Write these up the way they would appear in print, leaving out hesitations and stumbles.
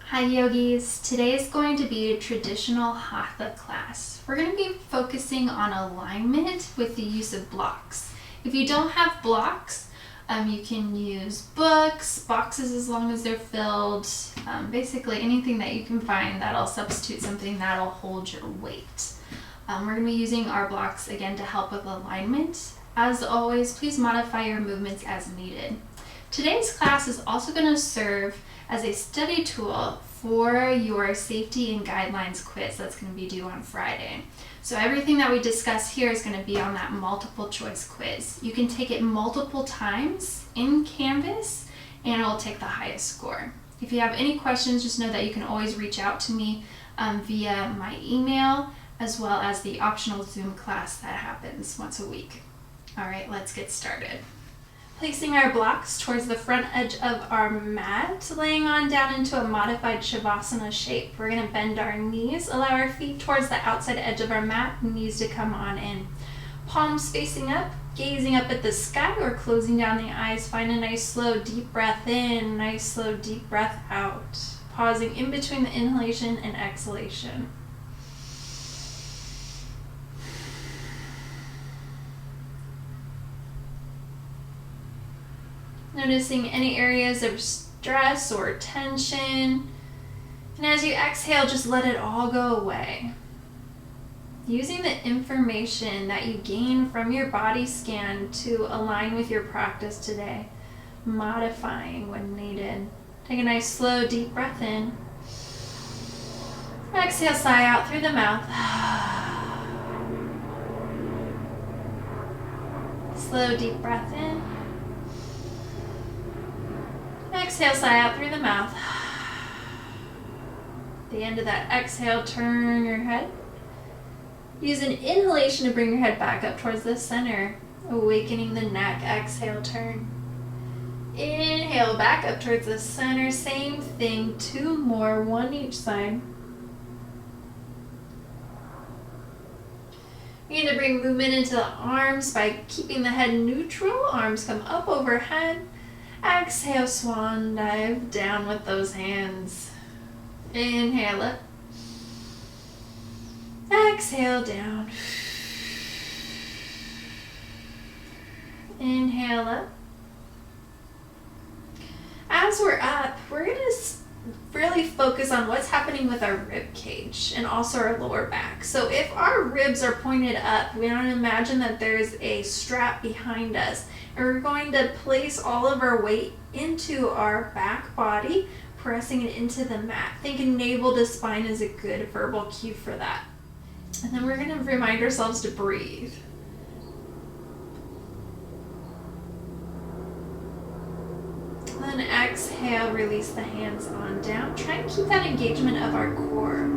Hi yogis, today is going to be a traditional Hatha class. We're going to be focusing on alignment with the use of blocks. If you don't have blocks, you can use books, boxes as long as they're filled, basically anything that you can find that'll substitute something that'll hold your weight. We're going to be using our blocks again to help with alignment. As always, please modify your movements as needed. Today's class is also going to serve as a study tool for your safety and guidelines quiz that's going to be due on Friday. So everything that we discuss here is going to be on that multiple choice quiz. You can take it multiple times in Canvas and it'll take the highest score. If you have any questions, just know that you can always reach out to me via my email as well as the optional Zoom class that happens once a week. All right, let's get started. Placing our blocks towards the front edge of our mat, laying on down into a modified Shavasana shape. We're going to bend our knees, allow our feet towards the outside edge of our mat, knees to come on in. Palms facing up, gazing up at the sky or closing down the eyes. Find a nice slow deep breath in, nice slow deep breath out. Pausing in between the inhalation and exhalation. Noticing any areas of stress or tension. And as you exhale, just let it all go away. Using the information that you gain from your body scan to align with your practice today. Modifying when needed. Take a nice slow deep breath in. Exhale, sigh out through the mouth. Slow deep breath in. Exhale, sigh out through the mouth. At the end of that exhale, turn your head. Use an inhalation to bring your head back up towards the center, awakening the neck. Exhale, turn. Inhale, back up towards the center. Same thing, two more, one each side. You're going to bring movement into the arms by keeping the head neutral. Arms come up overhead. Exhale, swan dive down with those hands. Inhale up. Exhale down. Inhale up. As we're up, we're going to really focus on what's happening with our rib cage and also our lower back. So if our ribs are pointed up, we want to imagine that there's a strap behind us. And we're going to place all of our weight into our back body, pressing it into the mat. Thinking navel to spine is a good verbal cue for that. And then we're going to remind ourselves to breathe. Then exhale, release the hands on down. Try and keep that engagement of our core.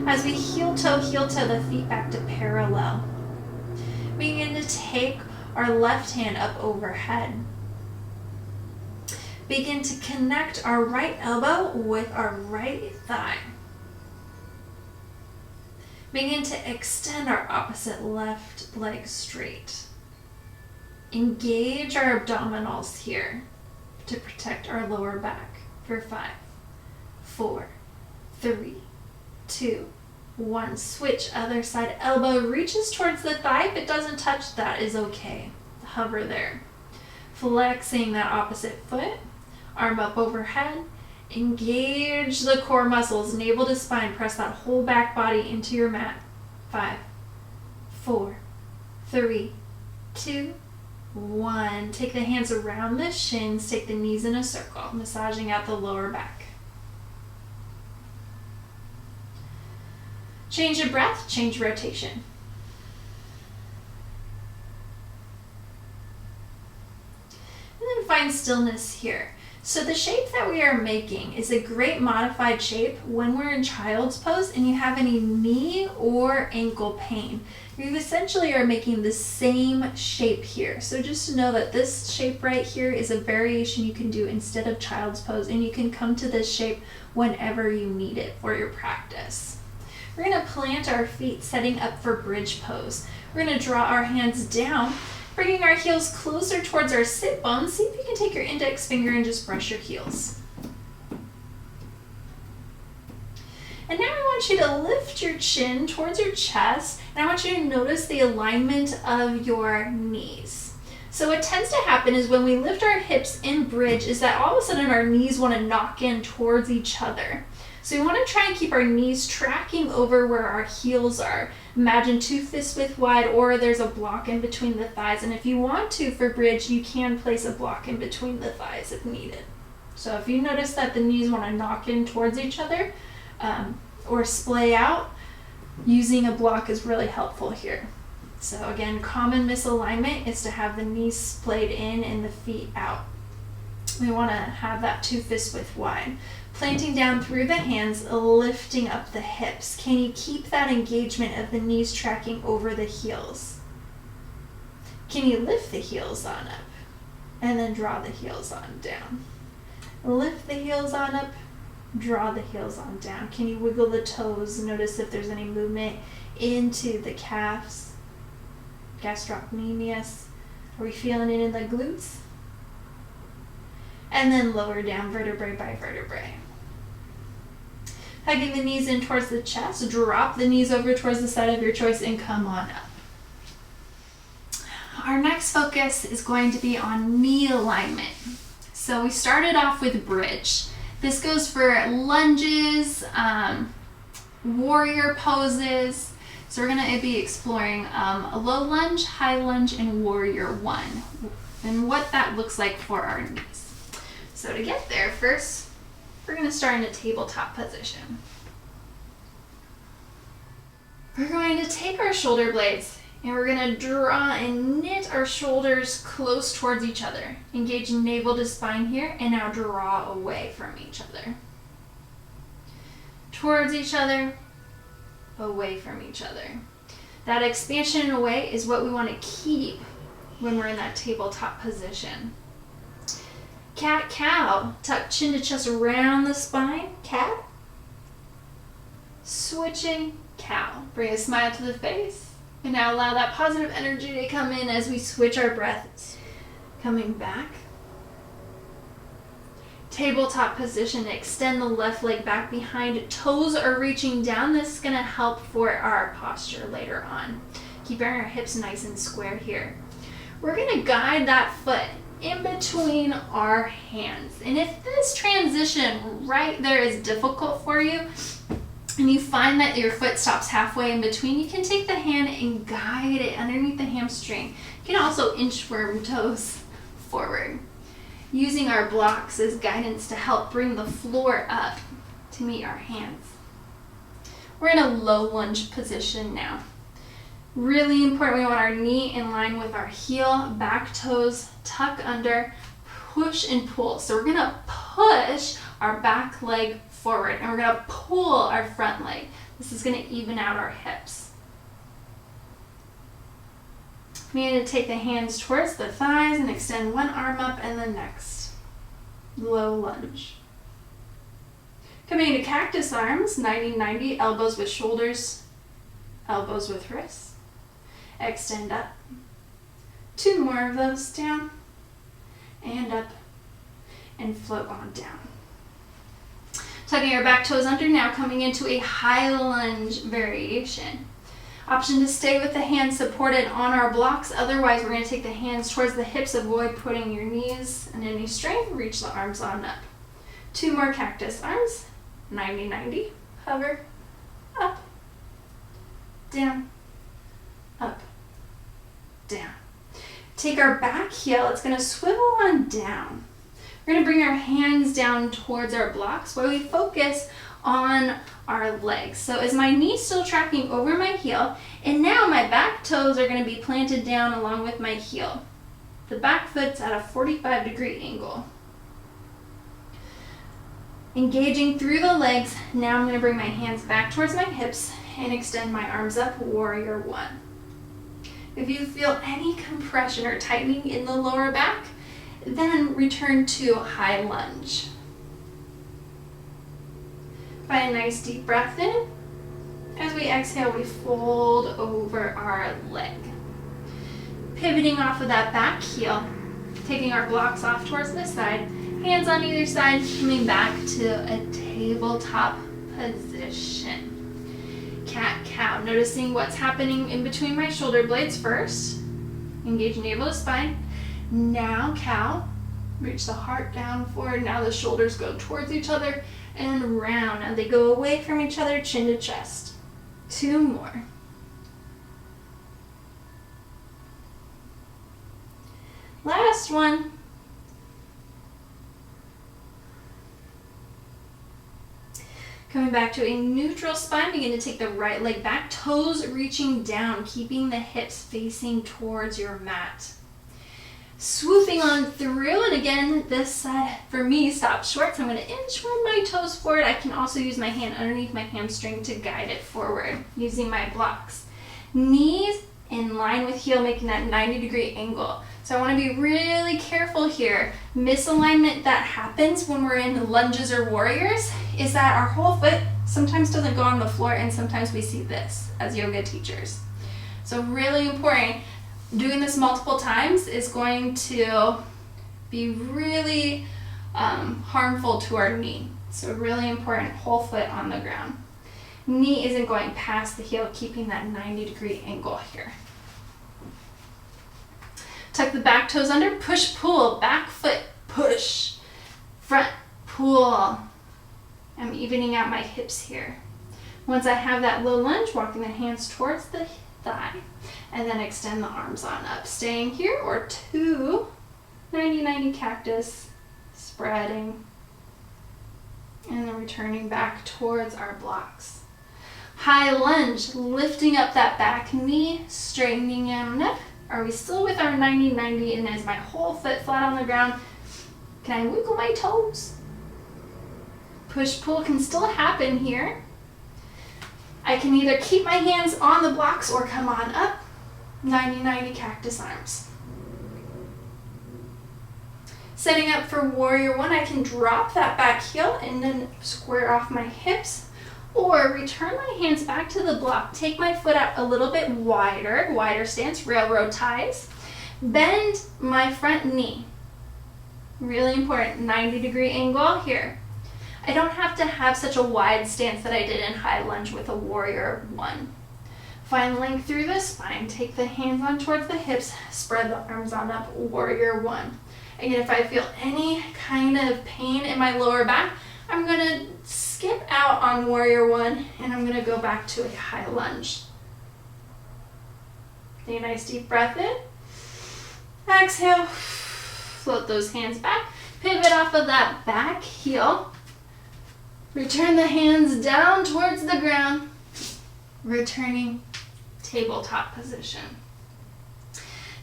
As we heel toe the feet back to parallel. Begin to take our left hand up overhead. Begin to connect our right elbow with our right thigh. Begin to extend our opposite left leg straight. Engage our abdominals here to protect our lower back for 5, 4, 3, 2, 1. Switch other side. Elbow reaches towards the thigh. If it doesn't touch, that is okay. Hover there. Flexing that opposite foot. Arm up overhead. Engage the core muscles. Navel to spine. Press that whole back body into your mat. 5, 4, 3, 2, 1. Take the hands around the shins. Take the knees in a circle. Massaging out the lower back. Change your breath, change rotation. And then find stillness here. So the shape that we are making is a great modified shape when we're in child's pose and you have any knee or ankle pain. You essentially are making the same shape here. So just to know that this shape right here is a variation you can do instead of child's pose, and you can come to this shape whenever you need it for your practice. We're going to plant our feet, setting up for bridge pose. We're going to draw our hands down, bringing our heels closer towards our sit bones. See if you can take your index finger and just brush your heels. And now I want you to lift your chin towards your chest, and I want you to notice the alignment of your knees. So what tends to happen is when we lift our hips in bridge is that all of a sudden our knees want to knock in towards each other. So we want to try and keep our knees tracking over where our heels are. Imagine 2 fists width wide, or there's a block in between the thighs. And if you want to, for bridge, you can place a block in between the thighs if needed. So if you notice that the knees want to knock in towards each other or splay out, using a block is really helpful here. So again, common misalignment is to have the knees splayed in and the feet out. We want to have that 2 fists width wide. Planting down through the hands, lifting up the hips. Can you keep that engagement of the knees tracking over the heels? Can you lift the heels on up and then draw the heels on down? Lift the heels on up, draw the heels on down. Can you wiggle the toes? Notice if there's any movement into the calves. Gastrocnemius. Are we feeling it in the glutes? And then lower down vertebrae by vertebrae. Hugging the knees in towards the chest, drop the knees over towards the side of your choice and come on up. Our next focus is going to be on knee alignment. So we started off with bridge. This goes for lunges, warrior poses. So we're going to be exploring a low lunge, high lunge, and warrior one, and what that looks like for our knees. So to get there, first, we're going to start in a tabletop position. We're going to take our shoulder blades and we're going to draw and knit our shoulders close towards each other. Engage navel to spine here, and now draw away from each other. Towards each other, away from each other. That expansion and away is what we want to keep when we're in that tabletop position. Cat, cow, tuck chin to chest around the spine, cat. Switching, cow. Bring a smile to the face. And now allow that positive energy to come in as we switch our breaths. Coming back. Tabletop position, extend the left leg back behind. Toes are reaching down. This is going to help for our posture later on. Keeping our hips nice and square here. We're going to guide that foot in between our hands. And if this transition right there is difficult for you, and you find that your foot stops halfway in between, you can take the hand and guide it underneath the hamstring. You can also inchworm toes forward, using our blocks as guidance to help bring the floor up to meet our hands. We're in a low lunge position now. Really important, we want our knee in line with our heel, back toes tuck under, push and pull. So we're gonna push our back leg forward and we're gonna pull our front leg. This is gonna even out our hips. We need to take the hands towards the thighs and extend one arm up and the next. Low lunge. Coming into cactus arms, 90-90, elbows with shoulders, elbows with wrists. Extend up. 2 more of those, down and up and float on down. Tucking our back toes under, now coming into a high lunge variation. Option to stay with the hands supported on our blocks, otherwise we're going to take the hands towards the hips, avoid putting your knees in any strain, reach the arms on up. 2 more cactus arms, 90-90, hover, up, down, up, down. Take our back heel, it's going to swivel on down. We're going to bring our hands down towards our blocks while we focus on our legs. So is my knee still tracking over my heel? And now my back toes are going to be planted down along with my heel. The back foot's at a 45-degree angle. Engaging through the legs, now I'm going to bring my hands back towards my hips and extend my arms up, warrior one. If you feel any compression or tightening in the lower back, then return to high lunge. Find a nice deep breath in. As we exhale, we fold over our leg. Pivoting off of that back heel, taking our blocks off towards the side, hands on either side, coming back to a tabletop position. Cat-cow, noticing what's happening in between my shoulder blades first. Engage navel to spine. Now cow, reach the heart down forward. Now the shoulders go towards each other and round. Now they go away from each other, chin to chest. 2 more. Last one. Coming back to a neutral spine, begin to take the right leg back, toes reaching down, keeping the hips facing towards your mat. Swooping on through, and again, this side for me stops short, so I'm going to inchworm my toes forward. I can also use my hand underneath my hamstring to guide it forward using my blocks. Knees in line with heel, making that 90-degree angle. So I want to be really careful here. Misalignment that happens when we're in lunges or warriors is that our whole foot sometimes doesn't go on the floor, and sometimes we see this as yoga teachers. So really important. Doing this multiple times is going to be really harmful to our knee. So really important, whole foot on the ground. Knee isn't going past the heel, keeping that 90-degree angle here. Tuck the back toes under, push, pull, back foot, push, front, pull. I'm evening out my hips here. Once I have that low lunge, walking the hands towards the thigh, and then extend the arms on up. Staying here, or 2 90-90 cactus, spreading, and then returning back towards our blocks. High lunge, lifting up that back knee, straightening and up. Are we still with our 90-90, and is my whole foot flat on the ground? Can I wiggle my toes? Push-pull can still happen here. I can either keep my hands on the blocks or come on up. 90-90 cactus arms. Setting up for warrior 1, I can drop that back heel and then square off my hips, or return my hands back to the block. Take my foot out a little bit wider stance, railroad ties. Bend my front knee. Really important, 90-degree angle here. I don't have to have such a wide stance that I did in high lunge with a warrior 1. Find length through the spine. Take the hands on towards the hips. Spread the arms on up, warrior 1. Again, if I feel any kind of pain in my lower back, I'm going to skip out on warrior 1, and I'm going to go back to a high lunge. Take a nice deep breath in. Exhale. Float those hands back. Pivot off of that back heel. Return the hands down towards the ground. Returning tabletop position.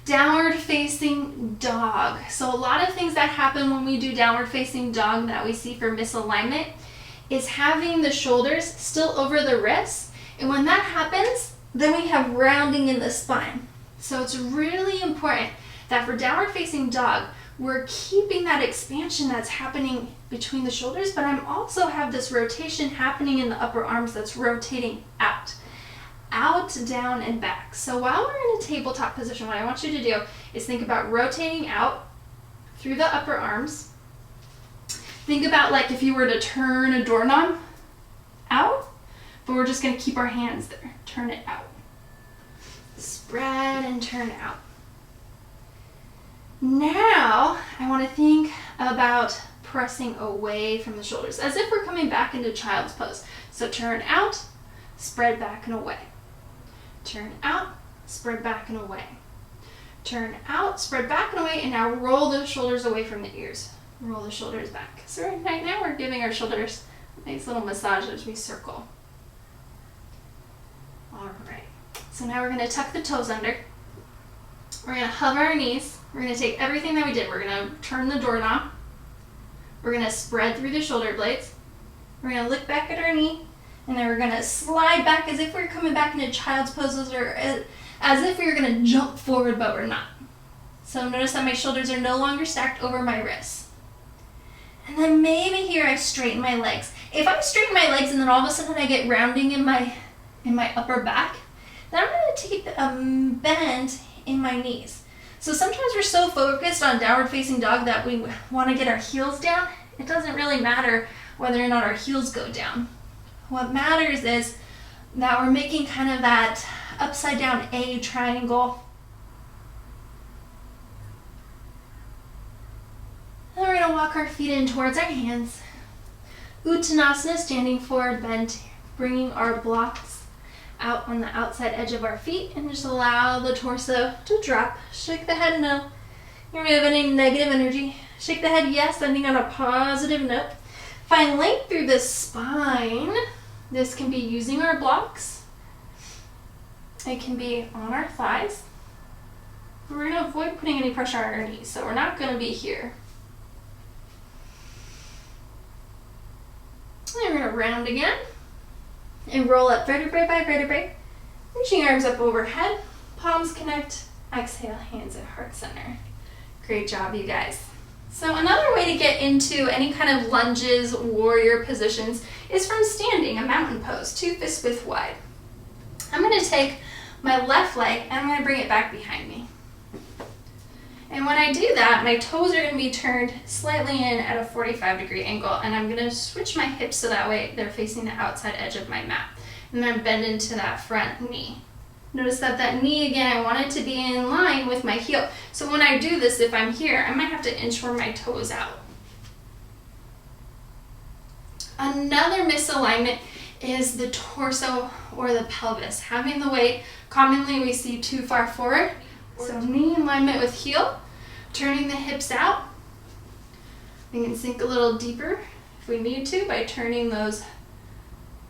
Downward facing dog. So a lot of things that happen when we do downward facing dog that we see for misalignment is having the shoulders still over the wrists. And when that happens, then we have rounding in the spine. So it's really important that for downward facing dog, we're keeping that expansion that's happening between the shoulders, but I'm also have this rotation happening in the upper arms that's rotating out, down, and back. So while we're in a tabletop position, what I want you to do is think about rotating out through the upper arms. Think about like if you were to turn a doorknob out, but we're just going to keep our hands there. Turn it out. Spread and turn out. Now, I want to think about pressing away from the shoulders, as if we're coming back into child's pose. So turn out, spread back and away. Turn out, spread back and away. Turn out, spread back and away, and now roll the shoulders away from the ears. Roll the shoulders back. So right now we're giving our shoulders a nice little massage as we circle. All right, so now we're going to tuck the toes under. We're going to hover our knees. We're going to take everything that we did. We're going to turn the doorknob. We're going to spread through the shoulder blades. We're going to look back at our knee. And then we're going to slide back as if we're coming back into child's poses, or as if we were going to jump forward, but we're not. So notice that my shoulders are no longer stacked over my wrists. And then maybe here I straighten my legs. If I straighten my legs and then all of a sudden I get rounding in my upper back, then I'm going to take a bend in my knees. So sometimes we're so focused on downward facing dog that we want to get our heels down. It doesn't really matter whether or not our heels go down. What matters is that we're making kind of that upside down A triangle. And we're gonna walk our feet in towards our hands. Uttanasana, standing forward, bent, bringing our blocks out on the outside edge of our feet, and just allow the torso to drop. Shake the head no. You're gonna have any negative energy. Shake the head yes, ending on a positive note. Find length through the spine. This can be using our blocks. It can be on our thighs. We're going to avoid putting any pressure on our knees, so we're not going to be here. And we're going to round again and roll up vertebrae by vertebrae, reaching arms up overhead, palms connect, exhale, hands at heart center. Great job, you guys. So another way to get into any kind of lunges, warrior positions is from standing, a mountain pose, 2 fists width wide. I'm going to take my left leg and I'm going to bring it back behind me. And when I do that, my toes are going to be turned slightly in at a 45-degree angle, and I'm going to switch my hips so that way they're facing the outside edge of my mat. And then bend into that front knee. Notice that that knee, again, I want it to be in line with my heel. So when I do this, if I'm here, I might have to inchworm my toes out. Another misalignment is the torso or the pelvis. Having the weight, commonly we see too far forward. So knee in alignment with heel, turning the hips out. We can sink a little deeper if we need to by turning those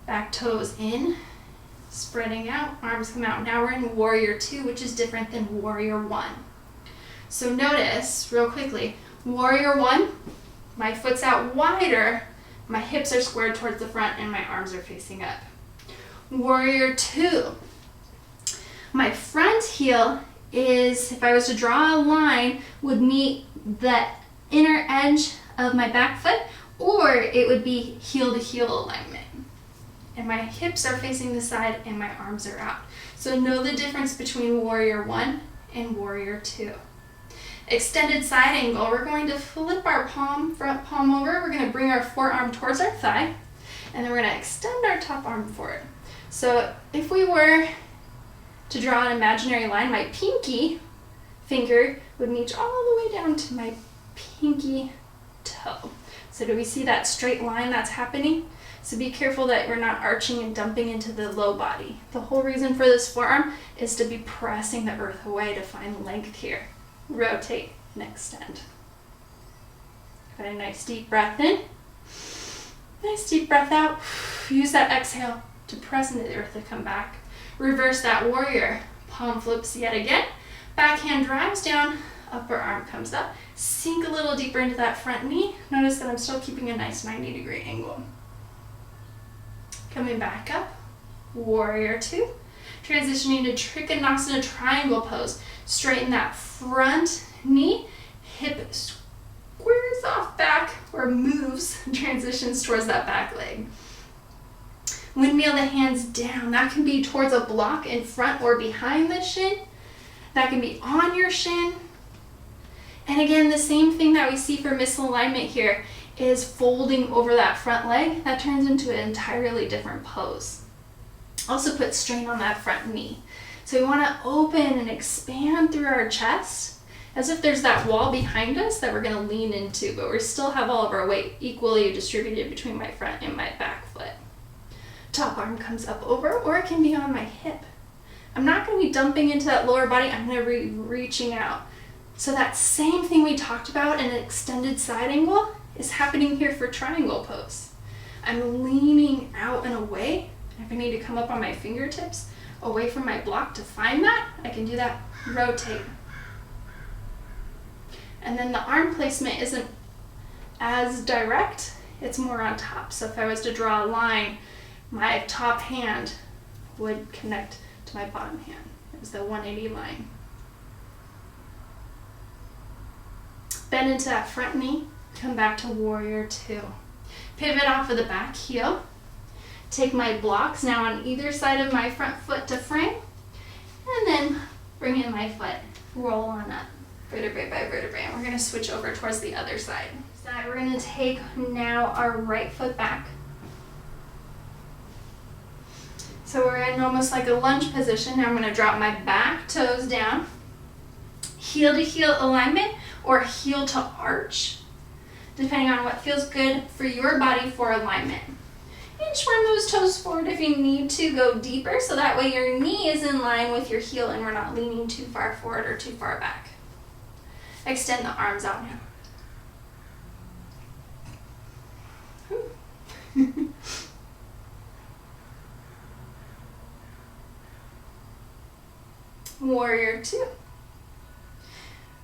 back toes in. Spreading out, arms come out. Now we're in warrior 2, which is different than warrior 1. So notice, real quickly, warrior 1, my foot's out wider, my hips are squared towards the front, and my arms are facing up. Warrior 2, my front heel is, if I was to draw a line, would meet the inner edge of my back foot, or it would be heel to heel alignment. And my hips are facing the side and my arms are out. So know the difference between warrior 1 and warrior 2. Extended side angle, we're going to flip our front palm over. We're going to bring our forearm towards our thigh, and then we're going to extend our top arm forward. So if we were to draw an imaginary line, my pinky finger would reach all the way down to my pinky toe. So do we see that straight line that's happening? So be careful that we're not arching and dumping into the low body. The whole reason for this forearm is to be pressing the earth away to find length here. Rotate and extend. Got a nice deep breath in. Nice deep breath out. Use that exhale to press into the earth to come back. Reverse that warrior. Palm flips yet again. Backhand drives down. Upper arm comes up. Sink a little deeper into that front knee. Notice that I'm still keeping a nice 90-degree angle. Coming back up, warrior 2. Transitioning to Trikonasana triangle pose. Straighten that front knee, hip squares off back or moves, transitions towards that back leg. Windmill the hands down. That can be towards a block in front or behind the shin. That can be on your shin. And again, the same thing that we see for misalignment here is folding over that front leg. That turns into an entirely different pose. Also put strain on that front knee. So we want to open and expand through our chest as if there's that wall behind us that we're going to lean into, but we still have all of our weight equally distributed between my front and my back foot. Top arm comes up over, or it can be on my hip. I'm not going to be dumping into that lower body. I'm going to be reaching out. So that same thing we talked about in an extended side angle is happening here for triangle pose. I'm leaning out and away. If I need to come up on my fingertips away from my block to find that, I can do that. Rotate. And then the arm placement isn't as direct, it's more on top. So if I was to draw a line, my top hand would connect to my bottom hand. It was the 180 line. Bend into that front knee, come back to warrior 2. Pivot off of the back heel. Take my blocks now on either side of my front foot to frame, and then bring in my foot, roll on up, vertebrae by vertebrae. And we're going to switch over towards the other side. So we're going to take now our right foot back. So we're in almost like a lunge position. Now I'm going to drop my back toes down. Heel to heel alignment or heel to arch, depending on what feels good for your body for alignment. Inchworm those toes forward if you need to go deeper, so that way your knee is in line with your heel and we're not leaning too far forward or too far back. Extend the arms out now. Warrior two.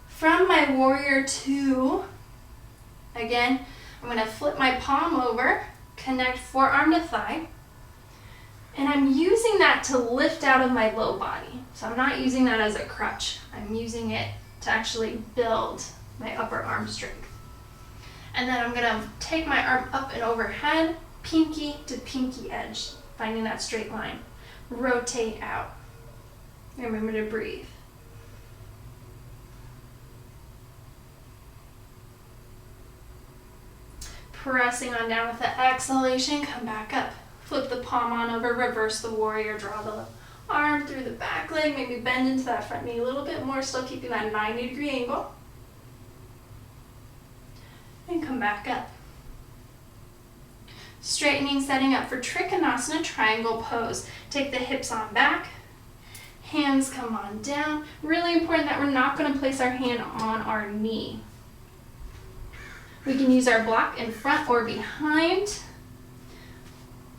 From my warrior two, again, I'm going to flip my palm over, connect forearm to thigh, and I'm using that to lift out of my low body. So I'm not using that as a crutch. I'm using it to actually build my upper arm strength. And then I'm going to take my arm up and overhead, pinky to pinky edge, finding that straight line. Rotate out. Remember to breathe. Pressing on down with the exhalation, come back up. Flip the palm on over, reverse the warrior, draw the arm through the back leg, maybe bend into that front knee a little bit more, still keeping that 90-degree angle. And come back up. Straightening, setting up for Trikonasana, triangle pose. Take the hips on back, hands come on down. Really important that we're not going to place our hand on our knee. We can use our block in front or behind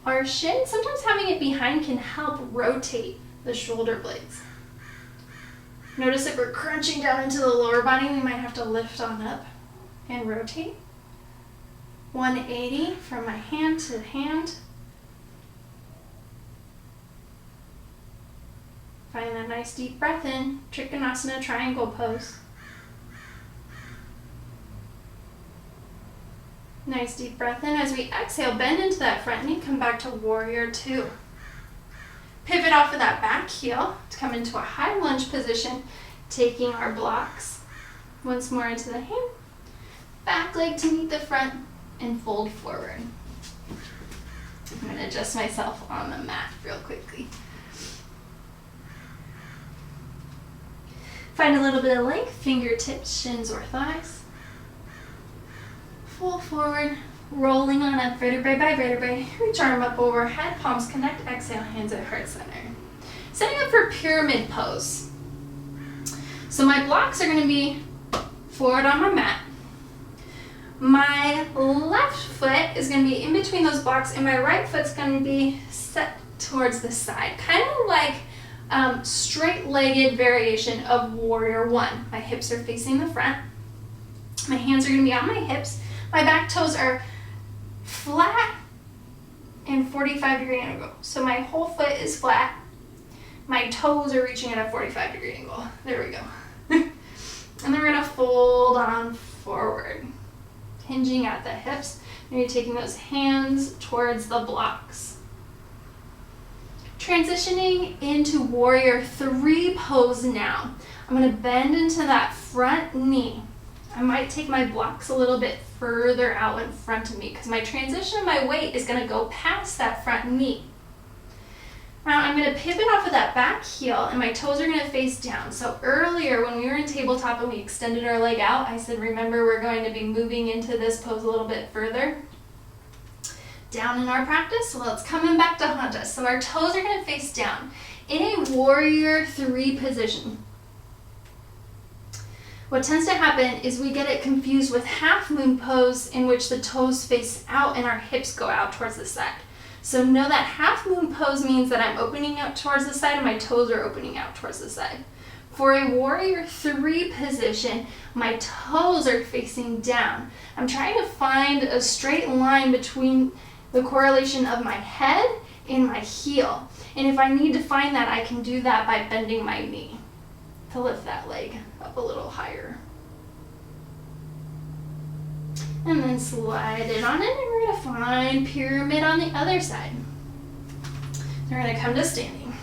our shin. Sometimes having it behind can help rotate the shoulder blades. Notice if we're crunching down into the lower body, we might have to lift on up and rotate. 180 from my hand to hand. Find that nice deep breath in, Trikonasana triangle pose. Nice deep breath in. As we exhale, bend into that front knee, come back to warrior two. Pivot off of that back heel to come into a high lunge position, taking our blocks once more into the hand. Back leg to meet the front and fold forward. I'm going to adjust myself on the mat real quickly. Find a little bit of length, fingertips, shins, or thighs. Full forward, rolling on up vertebrae by vertebrae. Reach arm up overhead, palms connect, exhale, hands at heart center. Setting up for pyramid pose. So my blocks are going to be forward on my mat. My left foot is going to be in between those blocks and my right foot's going to be set towards the side. Kind of like straight-legged variation of warrior one. My hips are facing the front. My hands are going to be on my hips. My back toes are flat and 45-degree angle. So my whole foot is flat. My toes are reaching at a 45-degree angle. There we go. And then we're going to fold on forward, hinging at the hips. And you're taking those hands towards the blocks. Transitioning into warrior three pose now. I'm going to bend into that front knee. I might take my blocks a little bit further out in front of me because my transition of my weight is going to go past that front knee. Now I'm going to pivot off of that back heel and my toes are going to face down. So earlier when we were in tabletop and we extended our leg out, I said, remember we're going to be moving into this pose a little bit further down in our practice. Well, it's coming back to Hatha. So our toes are going to face down in a warrior three position. What tends to happen is we get it confused with half moon pose in which the toes face out and our hips go out towards the side. So know that half moon pose means that I'm opening out towards the side and my toes are opening out towards the side. For a warrior three position, my toes are facing down. I'm trying to find a straight line between the correlation of my head and my heel. And if I need to find that, I can do that by bending my knee to lift that leg up a little higher. And then slide it on in, and we're going to find pyramid on the other side. We're going to come to standing.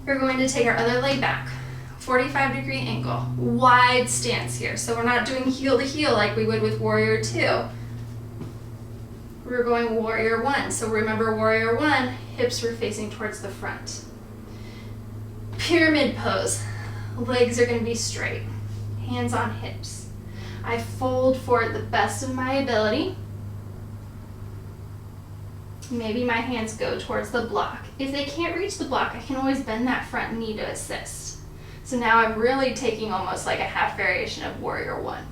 We're going to take our other leg back, 45-degree angle, wide stance here. So we're not doing heel to heel like we would with warrior two. we're going warrior one. So remember warrior one, hips were facing towards the front. Pyramid pose, legs are going to be straight, hands on hips. I fold forward the best of my ability. Maybe my hands go towards the block. If they can't reach the block, I can always bend that front knee to assist. So now I'm really taking almost like a half variation of warrior one.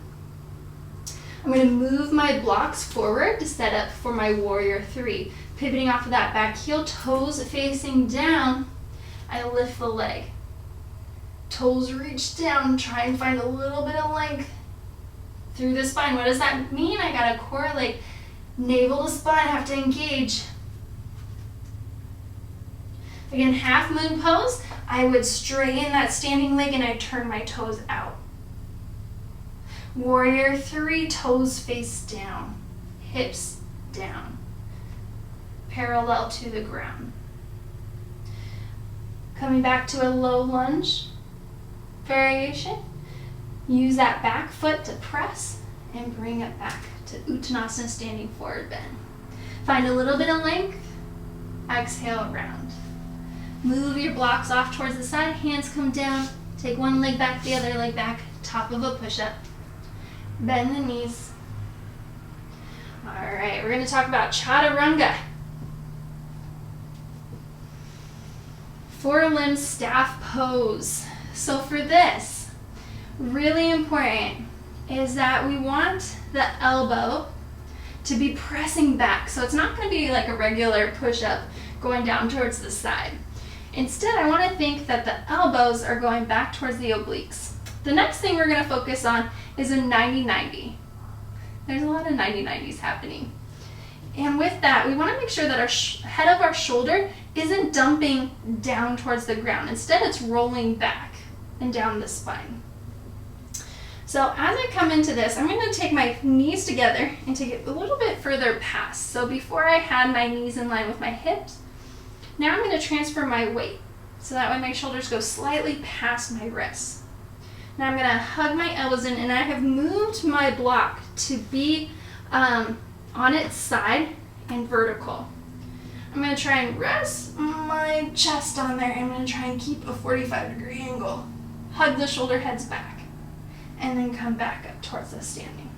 I'm going to move my blocks forward to set up for my warrior three. Pivoting off of that back heel, toes facing down, I lift the leg. Toes reach down, try and find a little bit of length through the spine. What does that mean? I got to correlate navel to spine, I have to engage. Again, half moon pose, I would straighten that standing leg and I turn my toes out. Warrior three, toes face down, hips down, parallel to the ground. Coming back to a low lunge variation, use that back foot to press and bring it back to Uttanasana, standing forward bend. Find a little bit of length, exhale round. Move your blocks off towards the side, hands come down, take one leg back, the other leg back, top of a push-up. Bend the knees. All right, we're going to talk about Chaturanga. Four-limb staff pose. So for this, really important is that we want the elbow to be pressing back. So it's not going to be like a regular push-up going down towards the side. Instead, I want to think that the elbows are going back towards the obliques. The next thing we're going to focus on is a 90-90. There's a lot of 90-90s happening. And with that, we want to make sure that our head of our shoulder isn't dumping down towards the ground. Instead, it's rolling back and down the spine. So as I come into this, I'm going to take my knees together and take it a little bit further past. So before I had my knees in line with my hips, now I'm going to transfer my weight. So that way my shoulders go slightly past my wrists. Now I'm going to hug my elbows in, and I have moved my block to be on its side and vertical. I'm going to try and rest my chest on there. I'm going to try and keep a 45-degree angle. Hug the shoulder heads back, and then come back up towards the standing.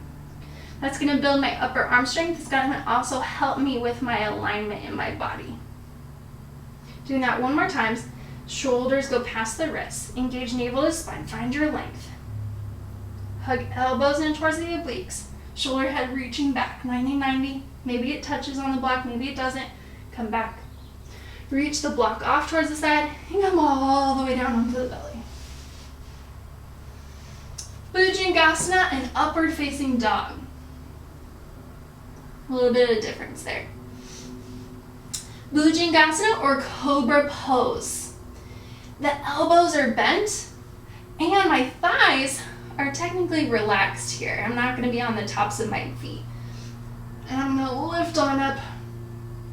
That's going to build my upper arm strength. It's going to also help me with my alignment in my body. Doing that one more time. Shoulders go past the wrists. Engage navel to spine. Find your length. Hug elbows in towards the obliques. Shoulder head reaching back. 90-90. Maybe it touches on the block. Maybe it doesn't. Come back. Reach the block off towards the side and come all the way down onto the belly. Bhujangasana and upward facing dog. A little bit of difference there. Bhujangasana or cobra pose. The elbows are bent and my thighs are technically relaxed here. I'm not going to be on the tops of my feet. And I'm going to lift on up.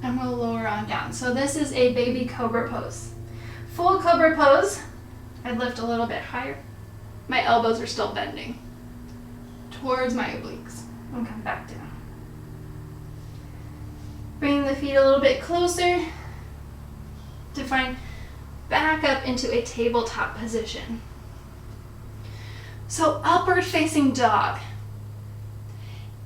I'm going to lower on down. So this is a baby cobra pose. Full cobra pose, I'd lift a little bit higher. My elbows are still bending towards my obliques and come back down. Bring the feet a little bit closer to find back up into a tabletop position. So upward facing dog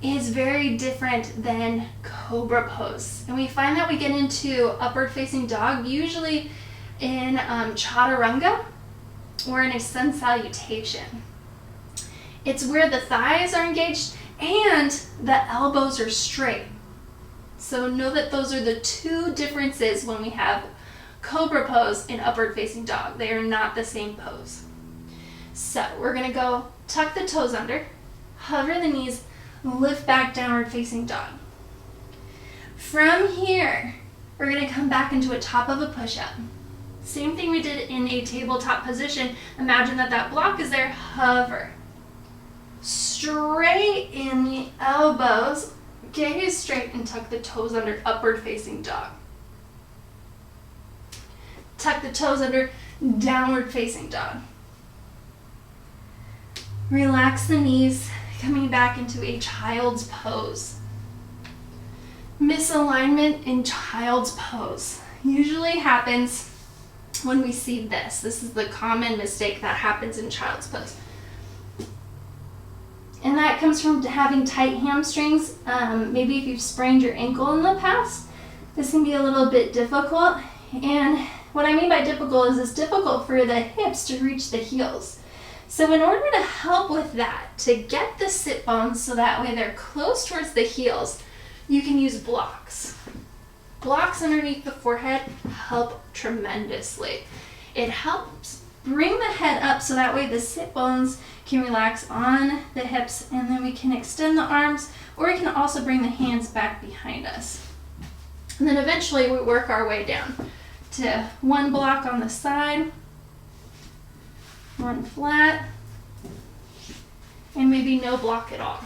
is very different than cobra pose. And we find that we get into upward facing dog usually in Chaturanga or in a sun salutation. It's where the thighs are engaged and the elbows are straight. So know that those are the two differences when we have cobra pose and upward facing dog. They are not the same pose. So we're going to go tuck the toes under, hover the knees, lift back downward facing dog. From here, we're going to come back into a top of a push-up. Same thing we did in a tabletop position. Imagine that that block is there, hover. Straighten the elbows, gaze straight and tuck the toes under, upward facing dog. Tuck the toes under, downward facing dog. Relax the knees, coming back into a child's pose. Misalignment in child's pose usually happens when we see this. This is the common mistake that happens in child's pose. And that comes from having tight hamstrings. Maybe if you've sprained your ankle in the past, this can be a little bit difficult. And what I mean by difficult is it's difficult for the hips to reach the heels. So in order to help with that, to get the sit bones so that way they're close towards the heels, you can use blocks. Blocks underneath the forehead help tremendously. It helps bring the head up so that way the sit bones can relax on the hips, and then we can extend the arms, or we can also bring the hands back behind us. And then eventually we work our way down to one block on the side, one flat, and maybe no block at all.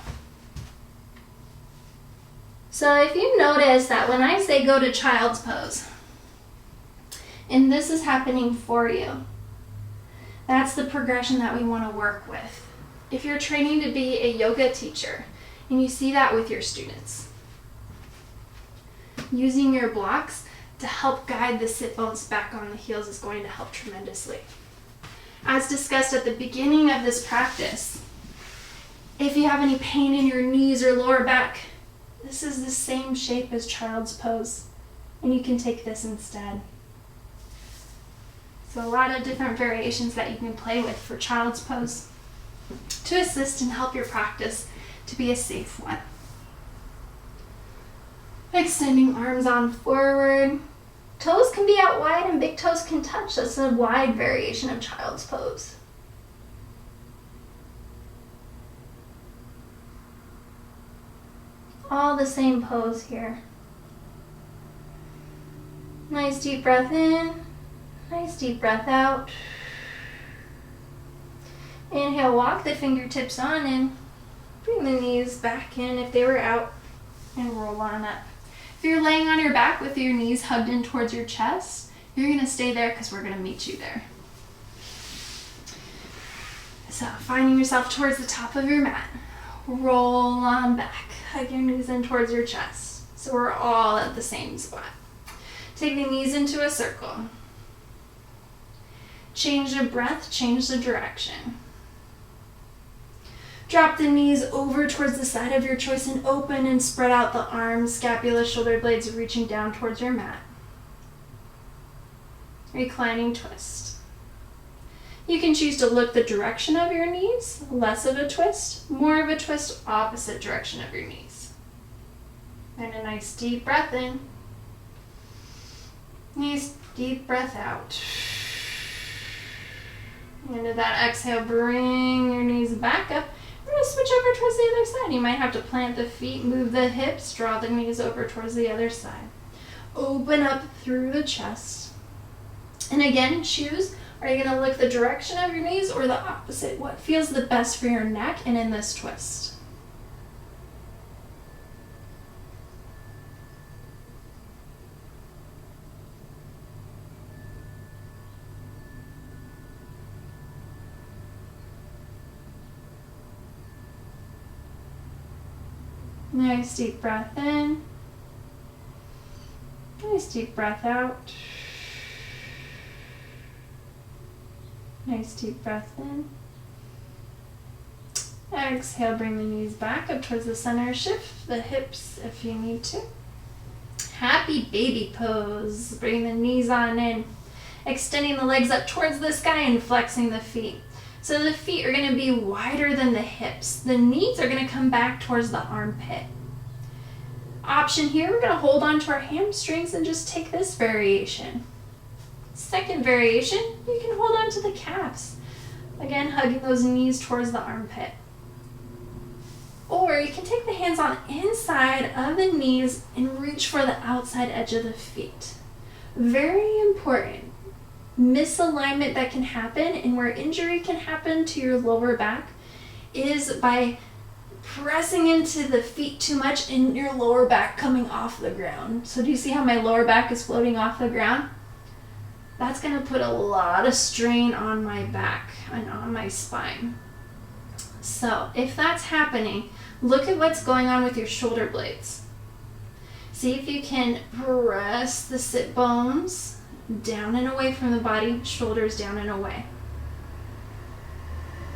So if you notice that when I say go to child's pose, and this is happening for you, that's the progression that we want to work with. If you're training to be a yoga teacher and you see that with your students, using your blocks to help guide the sit bones back on the heels is going to help tremendously. As discussed at the beginning of this practice, if you have any pain in your knees or lower back, this is the same shape as child's pose, and you can take this instead. So a lot of different variations that you can play with for child's pose to assist and help your practice to be a safe one. Extending arms on forward. Toes can be out wide and big toes can touch. That's a wide variation of child's pose. All the same pose here. Nice deep breath in. Nice deep breath out. Inhale, walk the fingertips on in. Bring the knees back in if they were out and roll on up. If you're laying on your back with your knees hugged in towards your chest, you're going to stay there because we're going to meet you there. So finding yourself towards the top of your mat. Roll on back. Hug your knees in towards your chest. So we're all at the same spot. Take the knees into a circle. Change the breath, change the direction. Drop the knees over towards the side of your choice and open and spread out the arms, scapula, shoulder blades reaching down towards your mat. Reclining twist. You can choose to look the direction of your knees, less of a twist, more of a twist, opposite direction of your knees. And a nice deep breath in. Nice deep breath out. Into that exhale, bring your knees back up. We're going to switch over towards the other side. You might have to plant the feet, move the hips, draw the knees over towards the other side. Open up through the chest. And again, choose, are you going to look the direction of your knees or the opposite? What feels the best for your neck and in this twist? Nice deep breath in. Nice deep breath out. Nice deep breath in. Exhale, bring the knees back up towards the center. Shift the hips if you need to. Happy baby pose. Bring the knees on in. Extending the legs up towards the sky and flexing the feet. So the feet are going to be wider than the hips. The knees are going to come back towards the armpit. Option here, we're going to hold on to our hamstrings and just take this variation. Second variation, you can hold on to the calves. Again, hugging those knees towards the armpit. Or you can take the hands on inside of the knees and reach for the outside edge of the feet. Very important. Misalignment that can happen and where injury can happen to your lower back is by pressing into the feet too much and your lower back coming off the ground. So do you see how my lower back is floating off the ground? That's going to put a lot of strain on my back and on my spine. So if that's happening, look at what's going on with your shoulder blades. See if you can press the sit bones down and away from the body, shoulders down and away.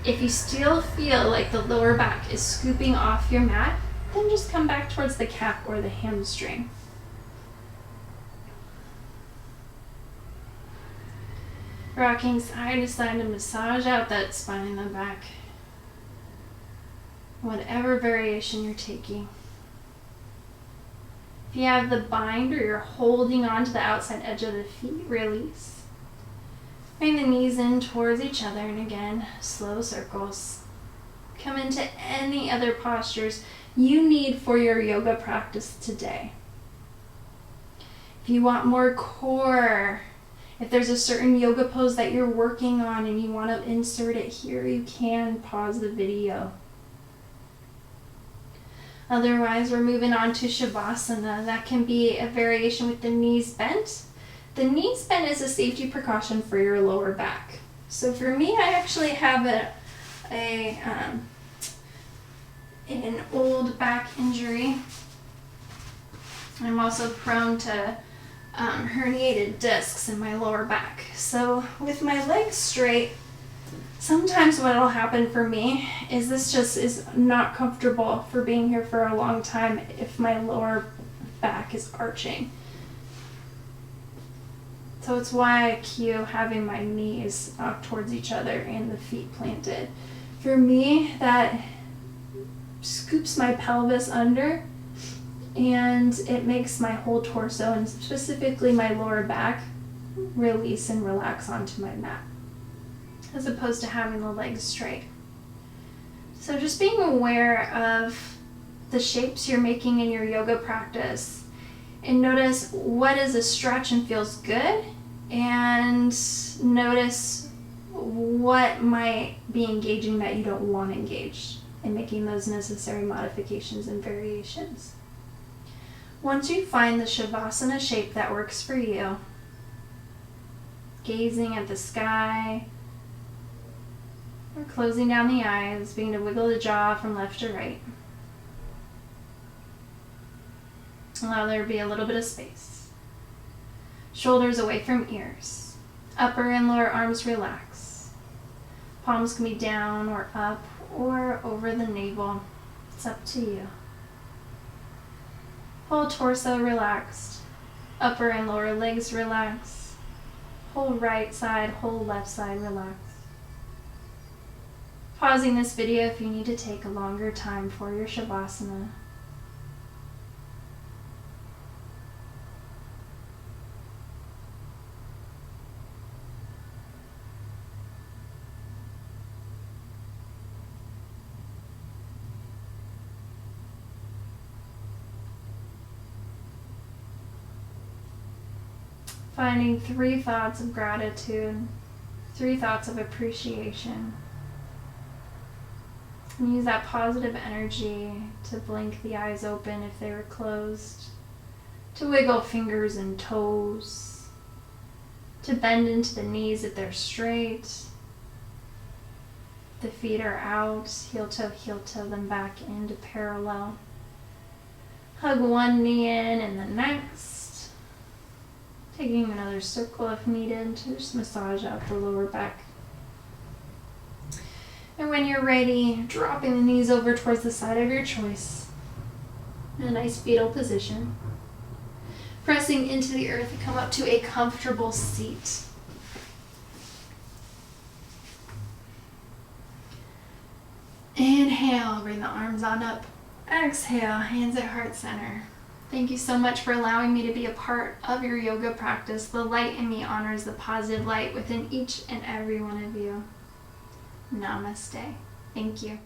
If you still feel like the lower back is scooping off your mat, then just come back towards the calf or the hamstring. Rocking side to side to massage out that spine and the back. Whatever variation you're taking. If you have the bind or you're holding on to the outside edge of the feet, release. Bring the knees in towards each other, and again, slow circles. Come into any other postures you need for your yoga practice today. If you want more core, if there's a certain yoga pose that you're working on and you want to insert it here, you can pause the video. Otherwise, we're moving on to Shavasana. That can be a variation with the knees bent. The knees bent is a safety precaution for your lower back. So for me, I actually have an old back injury. I'm also prone to herniated discs in my lower back. So with my legs straight, sometimes what will happen for me is this just is not comfortable for being here for a long time if my lower back is arching. So it's why I cue having my knees towards each other and the feet planted. For me, that scoops my pelvis under and it makes my whole torso and specifically my lower back release and relax onto my mat, as opposed to having the legs straight. So just being aware of the shapes you're making in your yoga practice, and notice what is a stretch and feels good, and notice what might be engaging that you don't want to engage, and making those necessary modifications and variations. Once you find the Shavasana shape that works for you, gazing at the sky, or closing down the eyes, beginning to wiggle the jaw from left to right. Allow there to be a little bit of space. Shoulders away from ears. Upper and lower arms relax. Palms can be down or up or over the navel. It's up to you. Whole torso relaxed. Upper and lower legs relaxed. Whole right side, whole left side relaxed. Pausing this video if you need to take a longer time for your Shavasana. Finding 3 thoughts of gratitude, 3 thoughts of appreciation. And use that positive energy to blink the eyes open if they were closed, to wiggle fingers and toes, to bend into the knees if they're straight. The feet are out, heel toe, then back into parallel. Hug one knee in and the next. Taking another circle if needed to just massage out the lower back. And when you're ready, dropping the knees over towards the side of your choice. In a nice fetal position. Pressing into the earth to come up to a comfortable seat. Inhale, bring the arms on up. Exhale, hands at heart center. Thank you so much for allowing me to be a part of your yoga practice. The light in me honors the positive light within each and every one of you. Namaste. Thank you.